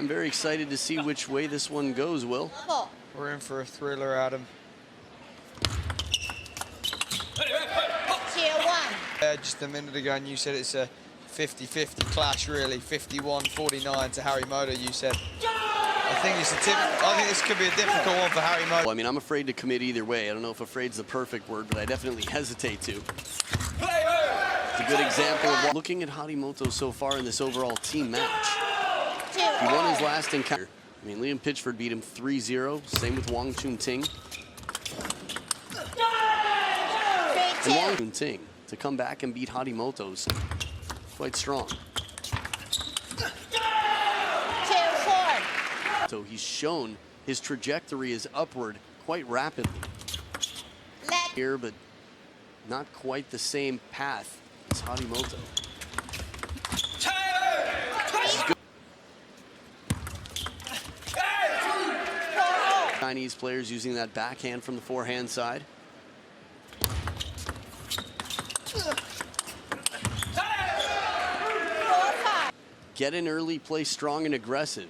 I'm very excited to see which way this one goes, Will. We're in for a thriller, Adam. Just a minute ago, and you said it's a 50-50 clash, really. 51-49 to Harimoto, you said. I think this could be a difficult one for Harimoto. Well, I mean, I'm afraid to commit either way. I don't know if afraid's the perfect word, but I definitely hesitate to. It's a good example of looking at Harimoto so far in this overall team match. He won his last encounter. I mean, Liam Pitchford beat him 3-0. Same with Wang Chun-Ting. And Wang Chun-Ting to come back and beat Harimoto's quite strong. So he's shown his trajectory is upward quite rapidly here, but not quite the same path as Harimoto. Chinese players using that backhand from the forehand side. Get in early, play strong and aggressive.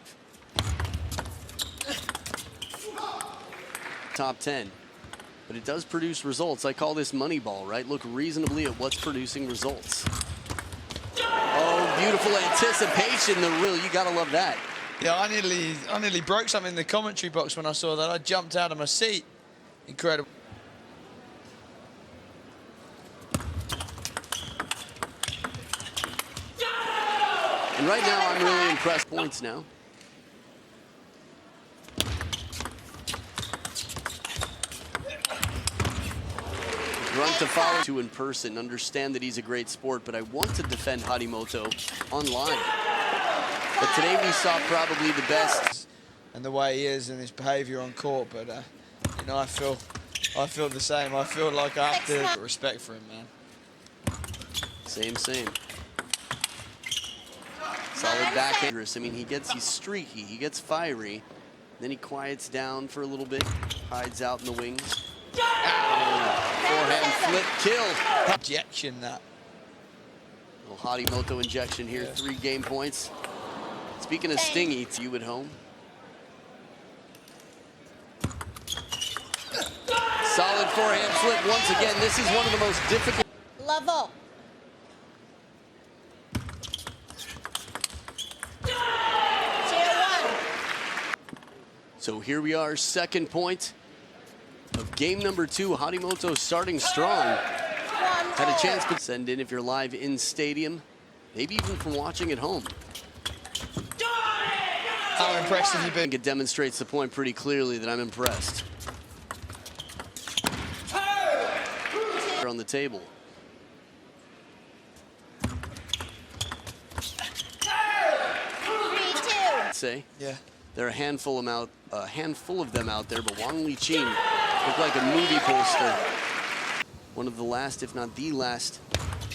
Top 10, but it does produce results. I call this money ball, right? Look reasonably at what's producing results. Oh, beautiful anticipation. You gotta love that. Yeah, I nearly broke something in the commentary box when I saw that. I jumped out of my seat. Incredible. And right now, I'm really impressed. Points now. Grunt to follow to in person, understand that he's a great sport, but I want to defend Harimoto online. But today we saw probably the best. And the way he is and his behavior on court, but you know, I feel the same. I feel like I have to have respect for him, man. Same. Solid backhand. I mean, he's streaky, he gets fiery, then he quiets down for a little bit, hides out in the wings. Forehand flip kill. Injection that. Little Harimoto injection here, 3 game points. Speaking of stingy, it's you at home. Solid forehand flip once again. This is one of the most difficult. Level. So here we are, second point of game number 2. Harimoto starting strong. Had a chance to send in if you're live in stadium, maybe even from watching at home. How impressed have you been? I think it demonstrates the point pretty clearly that I'm impressed. On the table. Say, yeah, there are a handful of them out there, but Wang Liqin looked like a movie poster. One of the last, if not the last,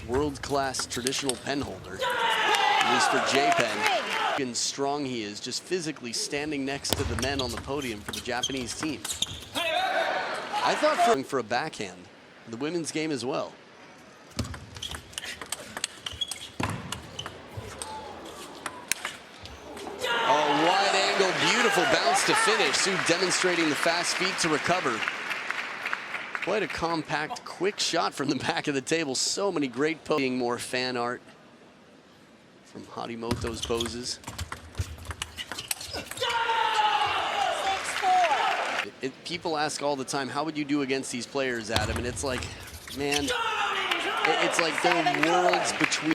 world-class traditional pen holder, at least for JPN. And strong he is, just physically standing next to the men on the podium for the Japanese team. I thought for a backhand, the women's game as well. Oh, wide angle, beautiful bounce to finish. Su demonstrating the fast feet to recover. Quite a compact, quick shot from the back of the table. So many great posing, more fan art from Harimoto's poses. People ask all the time, how would you do against these players, Adam? And it's like, man, it's like they're worlds between.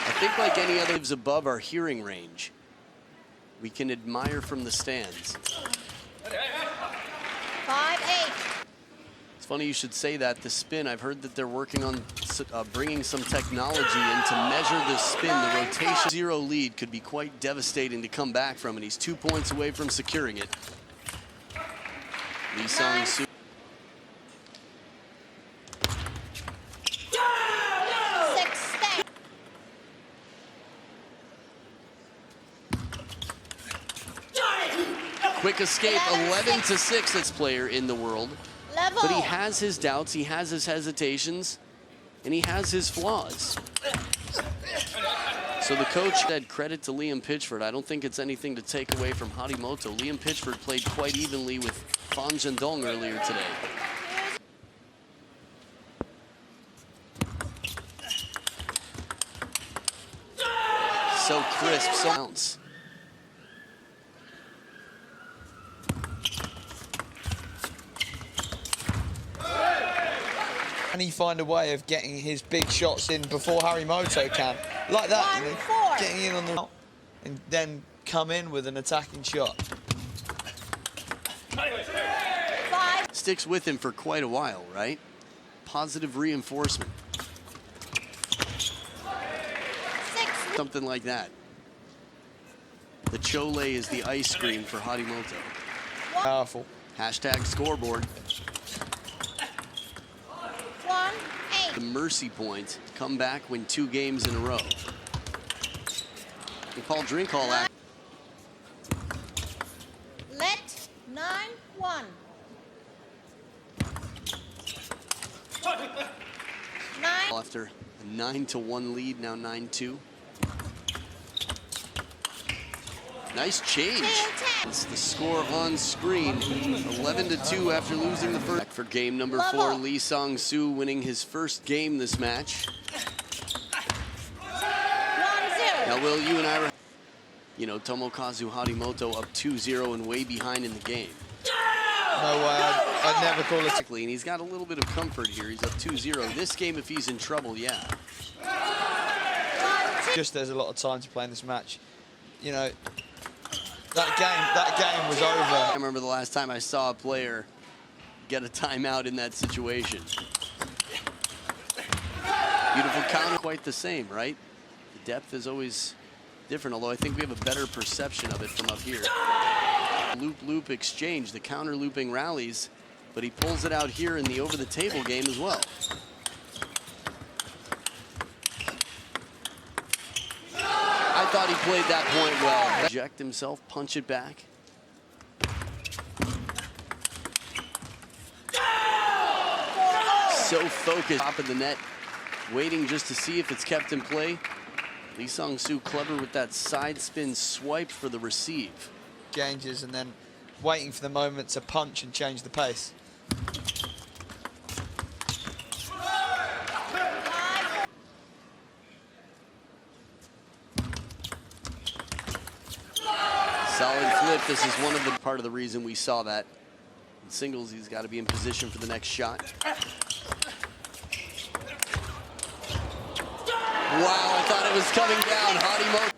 I think like any other lives above our hearing range, we can admire from the stands. 5-8. It's funny you should say that. The spin, I've heard that they're working on bringing some technology in to measure the spin, the rotation. 0 lead could be quite devastating to come back from, and he's 2 points away from securing it. Sangsu. Quick escape, 11-6, this player in the world. But he has his doubts, he has his hesitations. and he has his flaws. So the coach said credit to Liam Pitchford. I don't think it's anything to take away from Harimoto. Liam Pitchford played quite evenly with Fan Zhendong earlier today. So crisp, so bounce. Can he find a way of getting his big shots in before Harimoto can? Like that, you know, getting in on the and then come in with an attacking shot. Sticks with him for quite a while, right? Positive reinforcement. Something like that. The chole is the ice cream for Harimoto. Powerful. Hashtag scoreboard. The mercy point. Come back, win 2 games in a row. And Paul Drinkhall act. Let 9-1. 9. After a 9-1 lead, now 9-2. Nice change. It's the score on screen. 11-2 after losing the first. Back for game number 4, Lee Sangsu winning his first game this match. 1-0. Now, Will, you and I were, you know, Tomokazu Harimoto up 2-0 and way behind in the game. No way, I'd never call it. And he's got a little bit of comfort here. He's up 2-0. This game, if he's in trouble, yeah. Just there's a lot of time to play in this match. You know, that game was over. I remember the last time I saw a player get a timeout in that situation. Beautiful counter, quite the same, right? The depth is always different, although I think we have a better perception of it from up here. Loop exchange, the counter looping rallies, but he pulls it out here in the over-the-table game as well. I thought he played that point well. Eject himself, punch it back. So focused, top of the net, waiting just to see if it's kept in play. Lee Sangsu clever with that side spin swipe for the receive. Changes and then waiting for the moment to punch and change the pace. Solid flip. This is one of the part of the reason we saw that. In singles, he's got to be in position for the next shot. Wow, I thought it was coming down. Harimoto.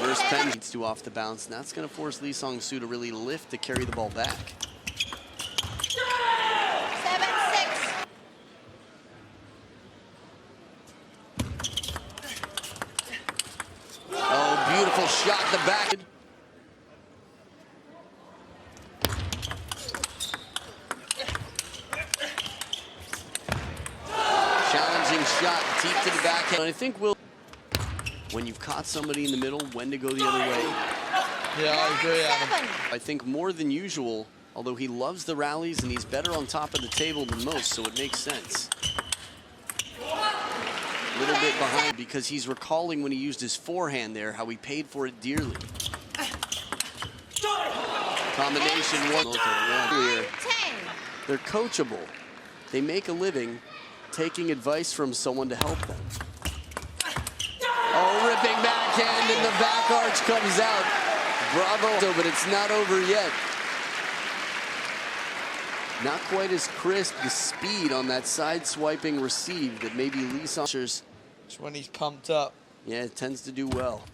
Reverse pen needs to off the bounce, and that's going to force Lee Sangsu to really lift to carry the ball back. 7-6. Oh, beautiful shot in the back. Challenging shot, deep to the backhand. I think when you've caught somebody in the middle, when to go the other way. Yeah, I agree, Adam. I think more than usual, although he loves the rallies and he's better on top of the table than most, so it makes sense. A little bit behind because he's recalling when he used his forehand there, how he paid for it dearly. Combination one here. 10. They're coachable. They make a living taking advice from someone to help them. Oh, ripping backhand and the back arch comes out. Bravo, but it's not over yet. Not quite as crisp, the speed on that side swiping receive that maybe Lee Sangsu. It's when he's pumped up. Yeah, it tends to do well.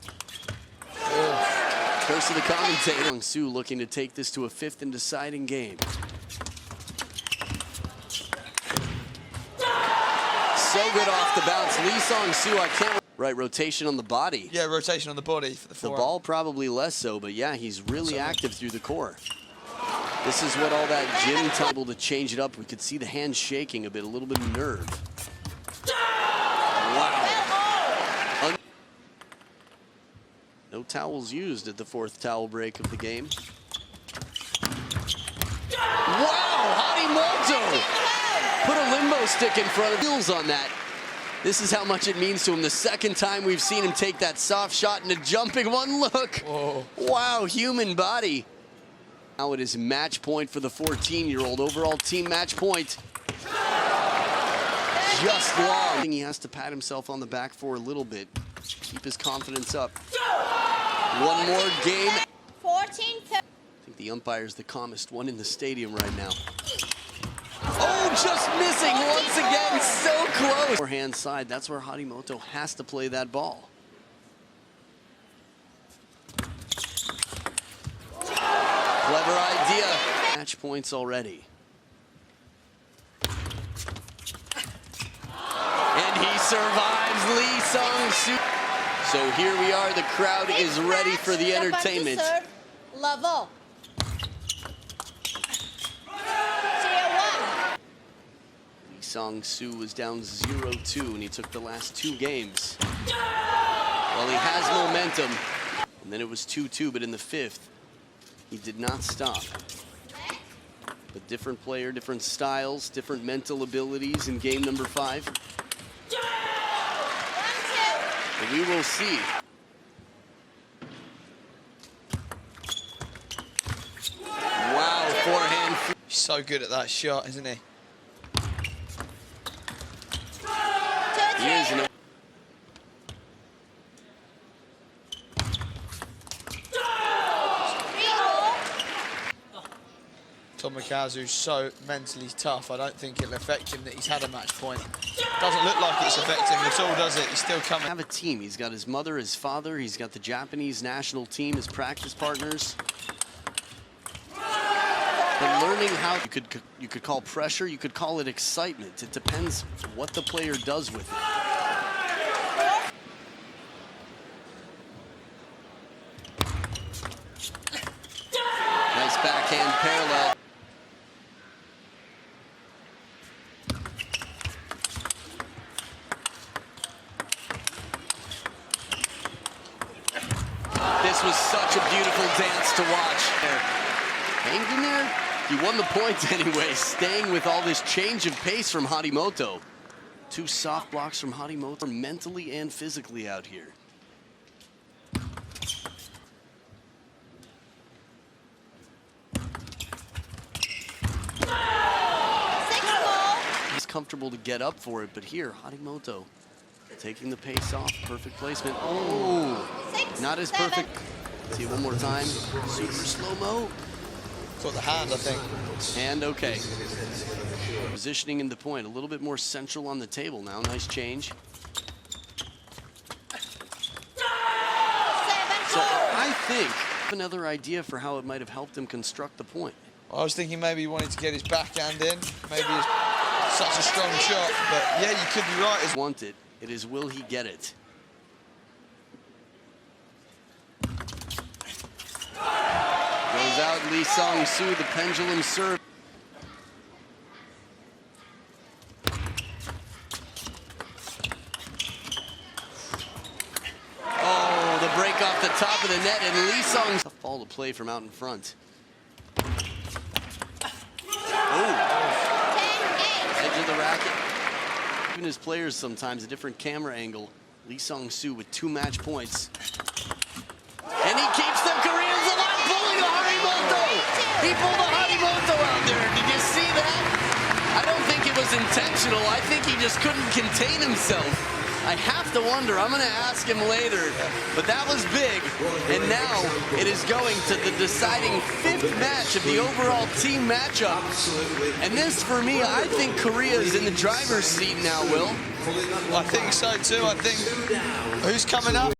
Curse of the commentator. Sangsu looking to take this to a 5th and deciding game. So good off the bounce. Lee Sangsu, I can't. Right, rotation on the body. Yeah, rotation on the body for the forehand. The ball probably less so, but yeah, he's really active through the core. This is what all that gym time able to change it up. We could see the hand shaking a bit, a little bit of nerve. Wow. No towels used at the 4th towel break of the game. Wow, Harimoto! kendo stick in front of heels on that. This is how much it means to him. The second time we've seen him take that soft shot and a jumping one. Look. Whoa. Wow, human body. Now it is match point for the 14-year-old. Overall team match point. Just long. He has to pat himself on the back for a little bit. Keep his confidence up. One more game. 14-13. I think the umpire's the calmest one in the stadium right now. Oh, just missing once again. So close. Forehand side. That's where Harimoto has to play that ball. Clever idea. Match points already. And he survives Lee Sangsu. So here we are. The crowd is ready for the entertainment. Level. 3-1. Lee Sangsu was down 0-2, and he took the last two games. Well, he has momentum. And then it was 2-2, but in the fifth, he did not stop. But different player, different styles, different mental abilities in game number 5. But we will see. Wow, forehand. He's so good at that shot, isn't he? He is. Tomokazu's so mentally tough. I don't think it'll affect him that he's had a match point. Doesn't look like it's affecting him at all, does it? He's still coming. Have a team. He's got his mother, his father. He's got the Japanese national team, his practice partners. But learning how you could call pressure, you could call it excitement. It depends what the player does with it. Nice backhand parallel. This was such a beautiful dance to watch. Hanged in there. He won the point anyway, staying with all this change of pace from Harimoto. Two soft blocks from Harimoto, mentally and physically out here. He's comfortable to get up for it, but here, Harimoto taking the pace off. Perfect placement. Oh, not as perfect. See it one more time. Super slow-mo. Got the hand, I think. And okay. Positioning in the point, a little bit more central on the table now. Nice change. So I think another idea for how it might have helped him construct the point. I was thinking maybe he wanted to get his backhand in. Maybe it's such a strong shot, but yeah, you could be right. Want it. It is will he get it? Goes out Lee Sangsu, the pendulum serve. Oh, the break off the top of the net, and Lee Sangsu. Tough ball to play from out in front. Oh, edge of the racket. Even his players sometimes a different camera angle. Lee Sangsu with 2 match points. And he keeps the Koreans alive, pulling a Harimoto! He pulled a Harimoto out there. Did you see that? I don't think it was intentional. I think he just couldn't contain himself. I have to wonder. I'm going to ask him later. But that was big. And now it is going to the deciding 5th match of the overall team matchup. And this, for me, I think Korea is in the driver's seat now, Will. I think so too. I think who's coming up?